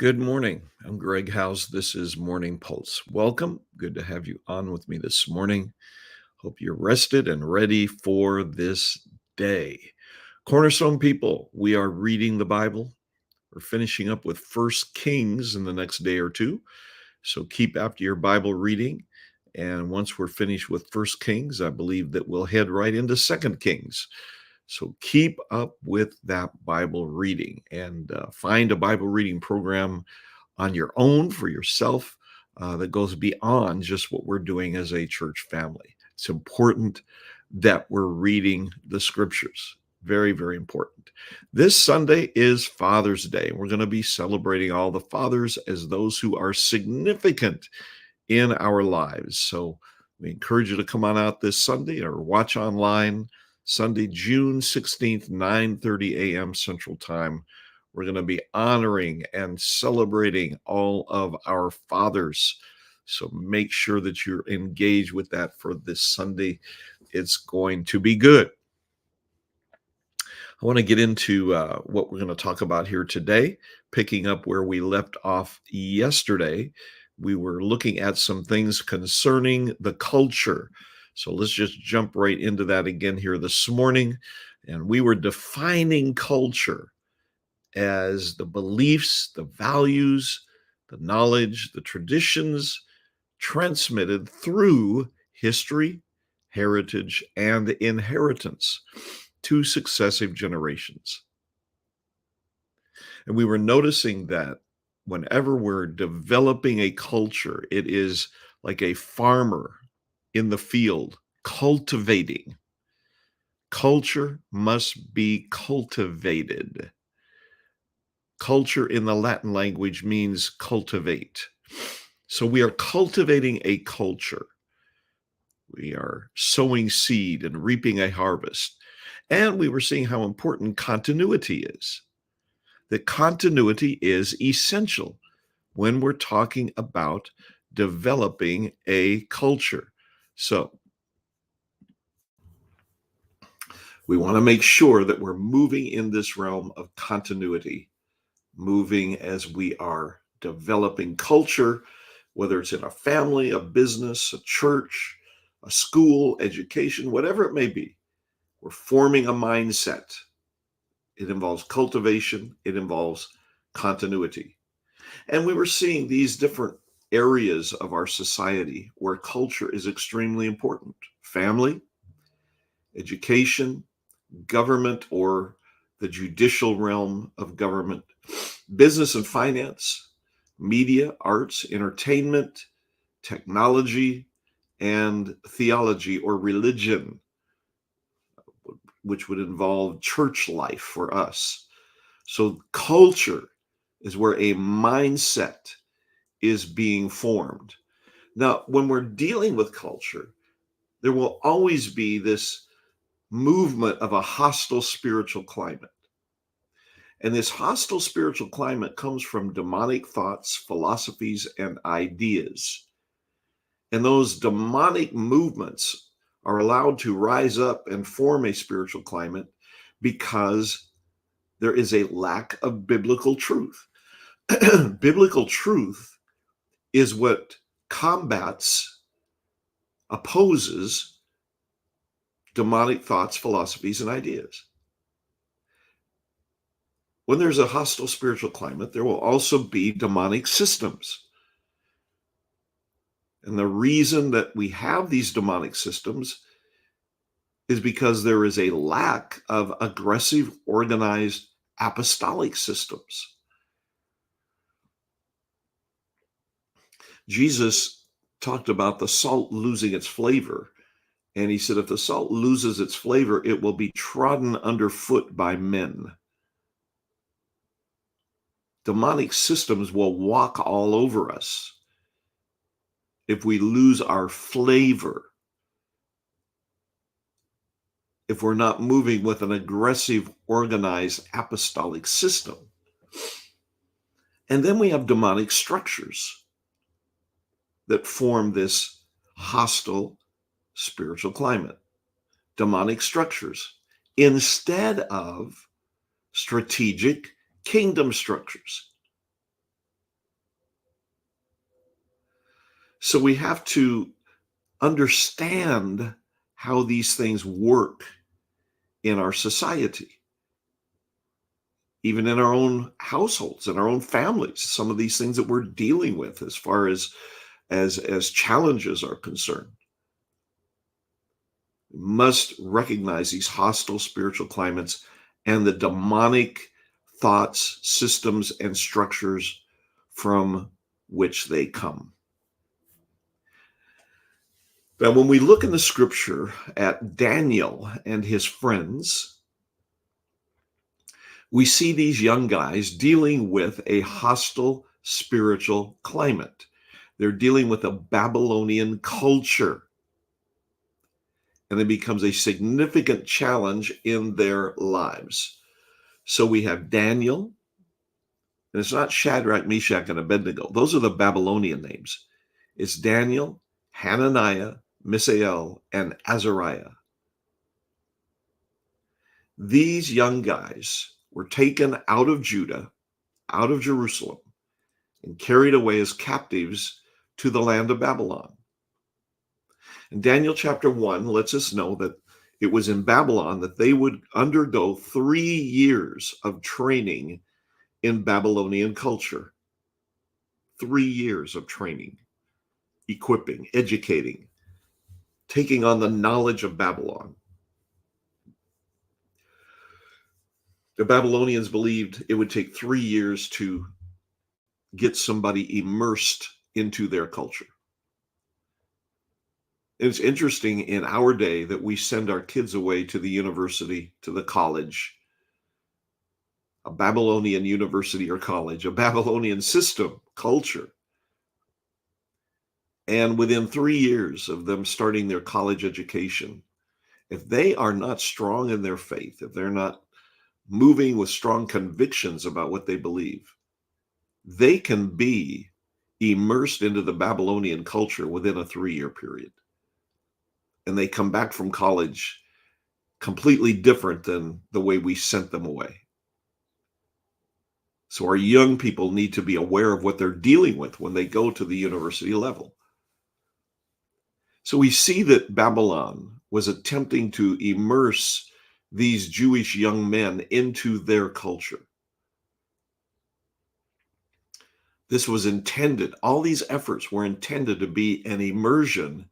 Good morning. I'm Greg House. This is Morning Pulse. Welcome. Good to have you on with me this morning. Hope you're rested and ready for this day. Cornerstone people, we are reading the Bible. We're finishing up with First Kings in the next day or two. So keep after your Bible reading. And once we're finished with First Kings, I believe that we'll head right into Second Kings. So keep up with that Bible reading and find a Bible reading program on your own for yourself that goes beyond just what we're doing as a church family. It's important that we're reading the scriptures. Very, very important. This Sunday is Father's Day. We're going to be celebrating all the fathers as those who are significant in our lives. So we encourage you to come on out this Sunday or watch online Sunday, June 16th, 9:30 a.m. Central Time. We're going to be honoring and celebrating all of our fathers. So make sure that you're engaged with that for this Sunday. It's going to be good. I want to get into what we're going to talk about here today, picking up where we left off yesterday. We were looking at some things concerning the culture. So let's just jump right into that again here this morning. And we were defining culture as the beliefs, the values, the knowledge, the traditions transmitted through history, heritage, and inheritance to successive generations. And we were noticing that whenever we're developing a culture, it is like a farmer in the field cultivating. Culture must be cultivated. Culture in the Latin language means cultivate. So we are cultivating a culture. We are sowing seed and reaping a harvest. And we were seeing how important continuity is. That continuity is essential when we're talking about developing a culture. So we want to make sure that we're moving in this realm of continuity, moving as we are developing culture, whether it's in a family, a business, a church, a school, education, whatever it may be. We're forming a mindset. It involves cultivation. It involves continuity. And we were seeing these different areas of our society where culture is extremely important. Family, education, government or the judicial realm of government, business and finance, media, arts, entertainment, technology, and theology or religion, which would involve church life for us. So culture is where a mindset is being formed. Now, when we're dealing with culture, there will always be this movement of a hostile spiritual climate. And this hostile spiritual climate comes from demonic thoughts, philosophies, and ideas. And those demonic movements are allowed to rise up and form a spiritual climate because there is a lack of biblical truth. Biblical truth is what combats, opposes demonic thoughts, philosophies, and ideas. When there's a hostile spiritual climate, there will also be demonic systems. And the reason that we have these demonic systems is because there is a lack of aggressive, organized apostolic systems. Jesus talked about the salt losing its flavor. And he said, if the salt loses its flavor, it will be trodden underfoot by men. Demonic systems will walk all over us if we lose our flavor, if we're not moving with an aggressive, organized apostolic system. And then we have demonic structures that form this hostile spiritual climate. Demonic structures instead of strategic kingdom structures. So we have to understand how these things work in our society, even in our own households, in our own families, some of these things that we're dealing with as far as challenges are concerned. We must recognize these hostile spiritual climates and the demonic thoughts, systems, and structures from which they come. Now, when we look in the scripture at Daniel and his friends, we see these young guys dealing with a hostile spiritual climate. They're dealing with a Babylonian culture, and it becomes a significant challenge in their lives. So we have Daniel, and it's not Shadrach, Meshach, and Abednego. Those are the Babylonian names. It's Daniel, Hananiah, Mishael, and Azariah. These young guys were taken out of Judah, out of Jerusalem, and carried away as captives to the land of Babylon. And Daniel chapter 1 lets us know that it was in Babylon that they would undergo 3 years of training in Babylonian culture. 3 years of training, equipping, educating, taking on the knowledge of Babylon. The Babylonians believed it would take 3 years to get somebody immersed into their culture. It's interesting in our day that we send our kids away to the university, to the college, a Babylonian university or college, a Babylonian system, culture. And within 3 years of them starting their college education, if they are not strong in their faith, if they're not moving with strong convictions about what they believe, they can be immersed into the Babylonian culture within a 3-year period. And they come back from college completely different than the way we sent them away. So our young people need to be aware of what they're dealing with when they go to the university level. So we see that Babylon was attempting to immerse these Jewish young men into their culture. This was intended, all these efforts were intended to be an immersion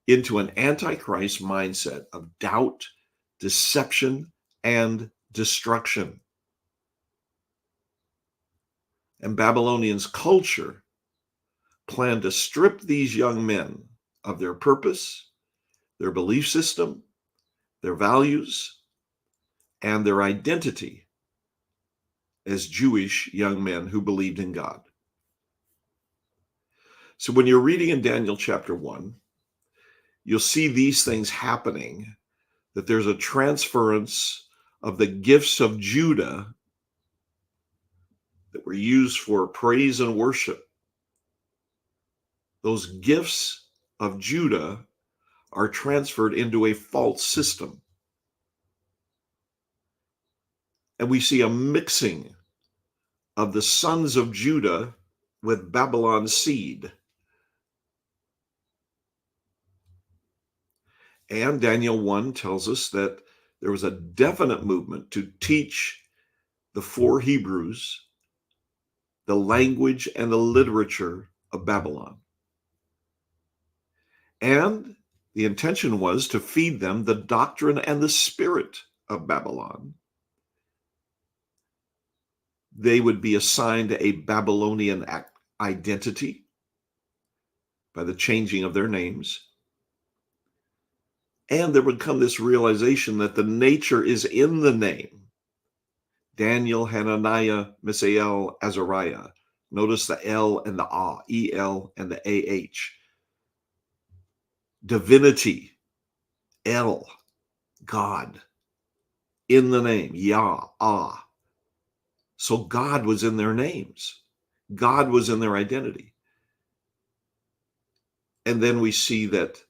into an antichrist mindset of doubt, deception, and destruction. And Babylonians' culture planned to strip these young men of their purpose, their belief system, their values, and their identity as Jewish young men who believed in God. So when you're reading in Daniel chapter 1, you'll see these things happening, that there's a transference of the gifts of Judah that were used for praise and worship. Those gifts of Judah are transferred into a false system. And we see a mixing of the sons of Judah with Babylon's seed. And Daniel 1 tells us that there was a definite movement to teach the 4 Hebrews the language and the literature of Babylon. And the intention was to feed them the doctrine and the spirit of Babylon. They would be assigned a Babylonian identity by the changing of their names. And there would come this realization that the nature is in the name. Daniel, Hananiah, Mishael, Azariah. Notice the L and the Ah, E-L and the A-H. Divinity, El, God. In the name, Yah, Ah. So God was in their names. God was in their identity. And then we see that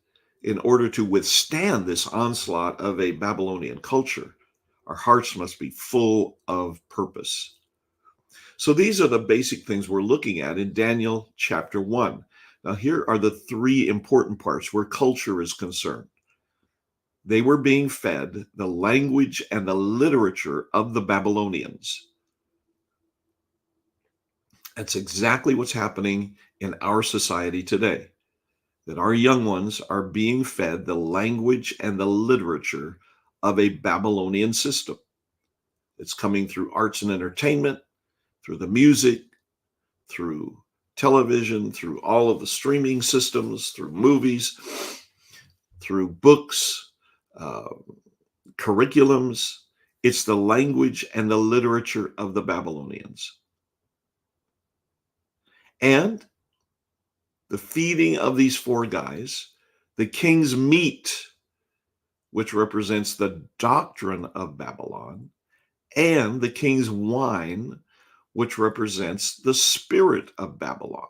in order to withstand this onslaught of a Babylonian culture, our hearts must be full of purpose. So these are the basic things we're looking at in Daniel chapter 1. Now, here are the three important parts where culture is concerned. They were being fed the language and the literature of the Babylonians. That's exactly what's happening in our society today, that our young ones are being fed the language and the literature of a Babylonian system. It's coming through arts and entertainment, through the music, through television, through all of the streaming systems, through movies, through books, curriculums. It's the language and the literature of the Babylonians. And the feeding of these four guys, the king's meat, which represents the doctrine of Babylon, and the king's wine, which represents the spirit of Babylon.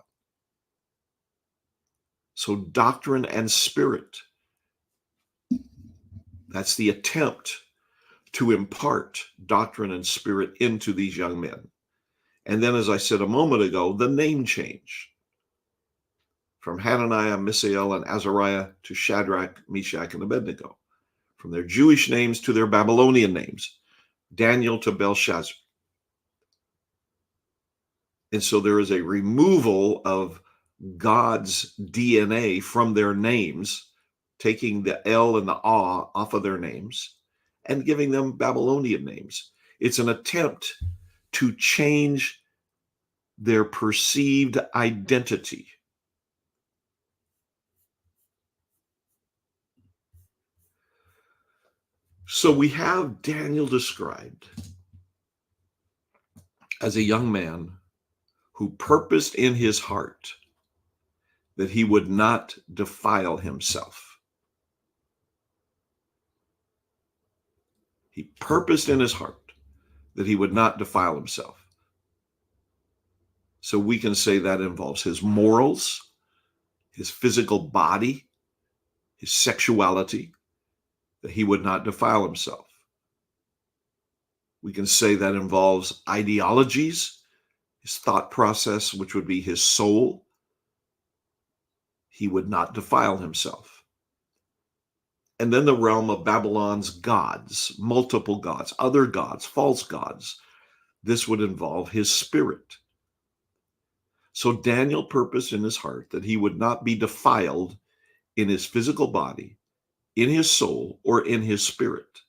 So doctrine and spirit, that's the attempt to impart doctrine and spirit into these young men. And then, as I said a moment ago, the name change from Hananiah, Mishael, and Azariah to Shadrach, Meshach, and Abednego, from their Jewish names to their Babylonian names, Daniel to Belshazzar. And so there is a removal of God's DNA from their names, taking the L and the Ah off of their names and giving them Babylonian names. It's an attempt to change their perceived identity. So we have Daniel described as a young man who purposed in his heart that he would not defile himself. He purposed in his heart that he would not defile himself. So we can say that involves his morals, his physical body, his sexuality, that he would not defile himself. We can say that involves ideologies, his thought process, which would be his soul. He would not defile himself. And then the realm of Babylon's gods, multiple gods, other gods, false gods. This would involve his spirit. So Daniel purposed in his heart that he would not be defiled in his physical body, in his soul, or in his spirit.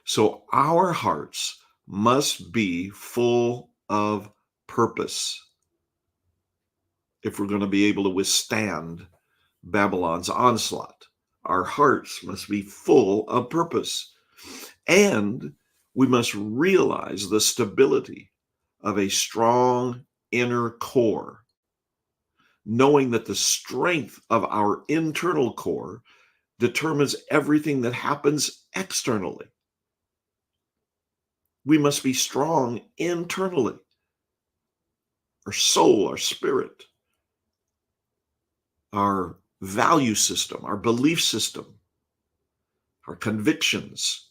So our hearts must be full of purpose if we're going to be able to withstand Babylon's onslaught. Our hearts must be full of purpose. And we must realize the stability of a strong inner core, knowing that the strength of our internal core determines everything that happens externally. We must be strong internally. Our soul, our spirit, our value system, our belief system, our convictions.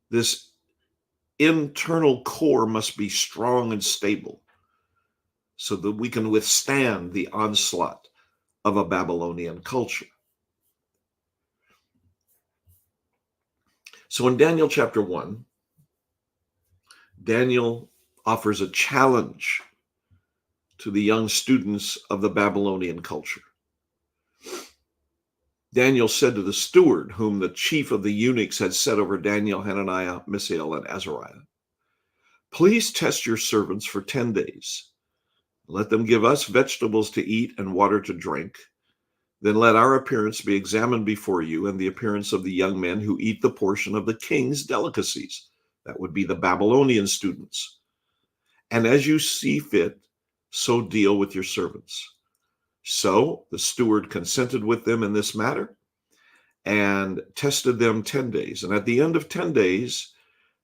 This internal core must be strong and stable so that we can withstand the onslaught of a Babylonian culture. So in Daniel chapter 1, Daniel offers a challenge to the young students of the Babylonian culture. Daniel said to the steward, whom the chief of the eunuchs had set over Daniel, Hananiah, Mishael, and Azariah, "Please test your servants for 10 days. Let them give us vegetables to eat and water to drink. Then let our appearance be examined before you and the appearance of the young men who eat the portion of the king's delicacies." That would be the Babylonian students. "And as you see fit, so deal with your servants." So the steward consented with them in this matter and tested them 10 days. And at the end of 10 days,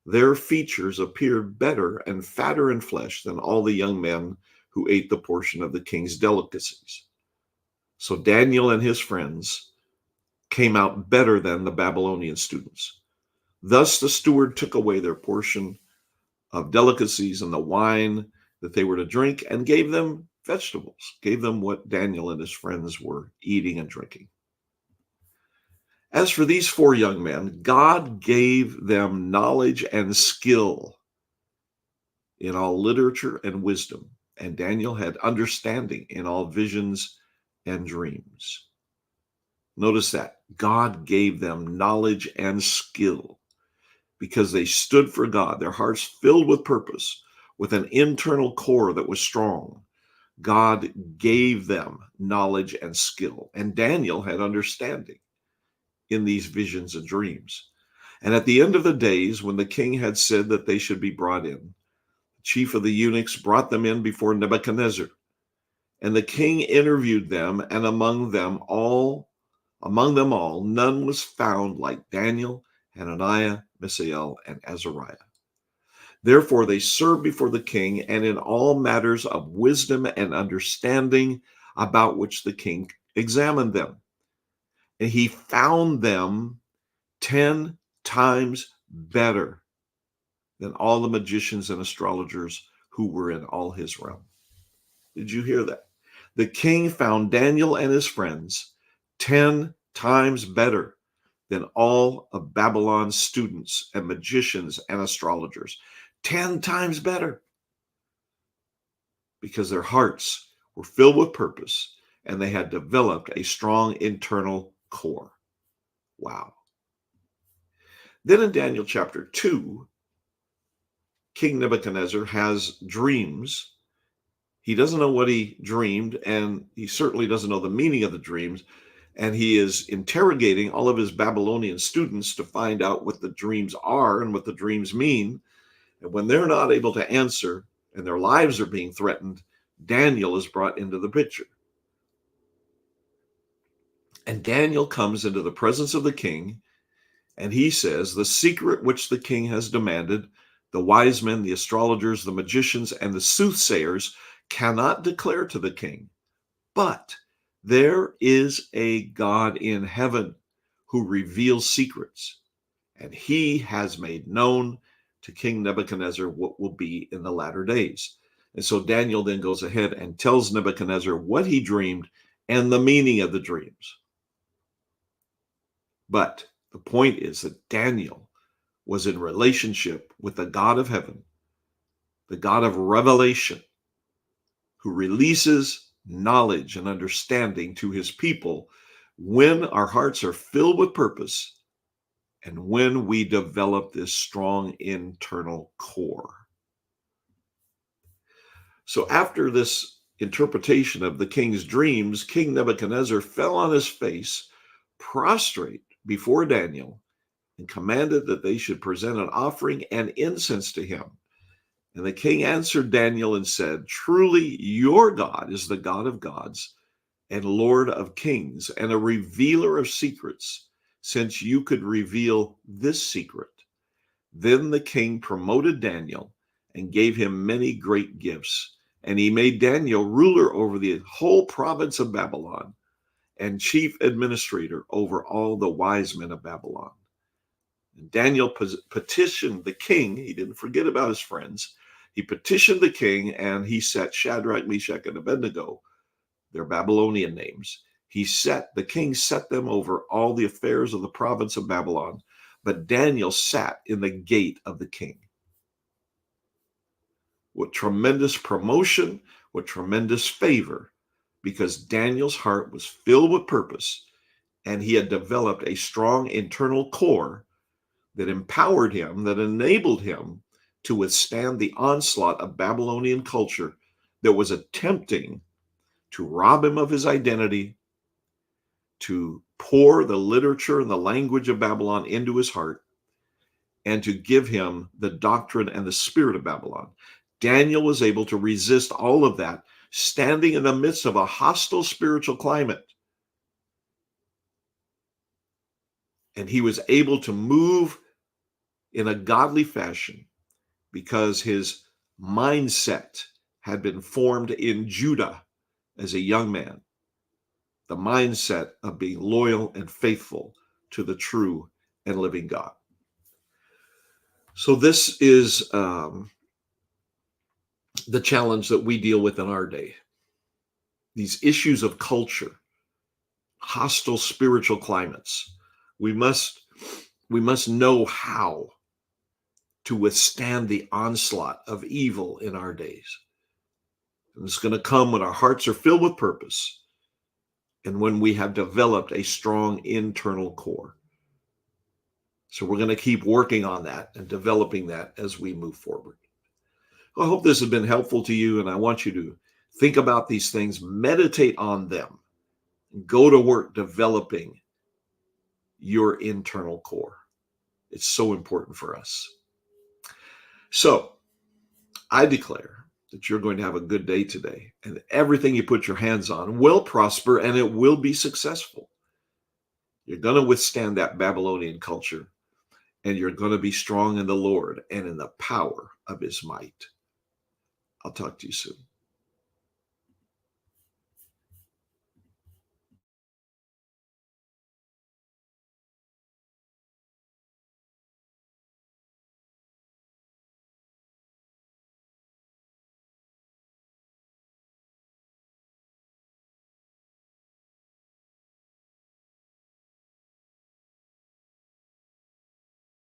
their features appeared better and fatter in flesh than all the young men who ate the portion of the king's delicacies. So Daniel and his friends came out better than the Babylonian students. Thus the steward took away their portion of delicacies and the wine that they were to drink and gave them vegetables, gave them what Daniel and his friends were eating and drinking. As for these four young men, God gave them knowledge and skill in all literature and wisdom, and Daniel had understanding in all visions and dreams. Notice that God gave them knowledge and skill because they stood for God, their hearts filled with purpose, with an internal core that was strong. God gave them knowledge and skill, and Daniel had understanding in these visions and dreams. And at the end of the days, when the king had said that they should be brought in, the chief of the eunuchs brought them in before Nebuchadnezzar. And the king interviewed them, and among them all, none was found like Daniel, Hananiah, Mishael, and Azariah. Therefore they served before the king, and in all matters of wisdom and understanding about which the king examined them. And he found them 10 times better than all the magicians and astrologers who were in all his realm. Did you hear that? The king found Daniel and his friends 10 times better than all of Babylon's students and magicians and astrologers. 10 times better. Because their hearts were filled with purpose and they had developed a strong internal core. Wow. Then in Daniel chapter 2, King Nebuchadnezzar has dreams. He doesn't know what he dreamed, and he certainly doesn't know the meaning of the dreams. And he is interrogating all of his Babylonian students to find out what the dreams are and what the dreams mean. And when they're not able to answer and their lives are being threatened, Daniel is brought into the picture. And Daniel comes into the presence of the king, and he says, the secret which the king has demanded, the wise men, the astrologers, the magicians, and the soothsayers cannot declare to the king. But there is a God in heaven who reveals secrets, and he has made known to King Nebuchadnezzar what will be in the latter days. And so Daniel then goes ahead and tells Nebuchadnezzar what he dreamed and the meaning of the dreams. But the point is that Daniel was in relationship with the God of heaven, the God of revelation, who releases knowledge and understanding to his people when our hearts are filled with purpose and when we develop this strong internal core. So after this interpretation of the king's dreams, King Nebuchadnezzar fell on his face, prostrate before Daniel, and commanded that they should present an offering and incense to him. And the king answered Daniel and said, truly your God is the God of gods and Lord of kings and a revealer of secrets, since you could reveal this secret. Then the king promoted Daniel and gave him many great gifts. And he made Daniel ruler over the whole province of Babylon and chief administrator over all the wise men of Babylon. And Daniel petitioned the king. He didn't forget about his friends. He petitioned the king, and he set Shadrach, Meshach, and Abednego, their Babylonian names. The king set them over all the affairs of the province of Babylon, but Daniel sat in the gate of the king. What tremendous promotion, what tremendous favor, because Daniel's heart was filled with purpose, and he had developed a strong internal core that empowered him, that enabled him to withstand the onslaught of Babylonian culture that was attempting to rob him of his identity, to pour the literature and the language of Babylon into his heart, and to give him the doctrine and the spirit of Babylon. Daniel was able to resist all of that, standing in the midst of a hostile spiritual climate. And he was able to move in a godly fashion because his mindset had been formed in Judah as a young man. The mindset of being loyal and faithful to the true and living God. So this is the challenge that we deal with in our day. these issues of culture, hostile spiritual climates. We must know how to withstand the onslaught of evil in our days. And it's going to come when our hearts are filled with purpose and when we have developed a strong internal core. So we're going to keep working on that and developing that as we move forward. Well, I hope this has been helpful to you, and I want you to think about these things, meditate on them, and go to work developing your internal core. It's so important for us. So I declare that you're going to have a good day today, and everything you put your hands on will prosper and it will be successful. You're going to withstand that Babylonian culture, and you're going to be strong in the Lord and in the power of his might. I'll talk to you soon.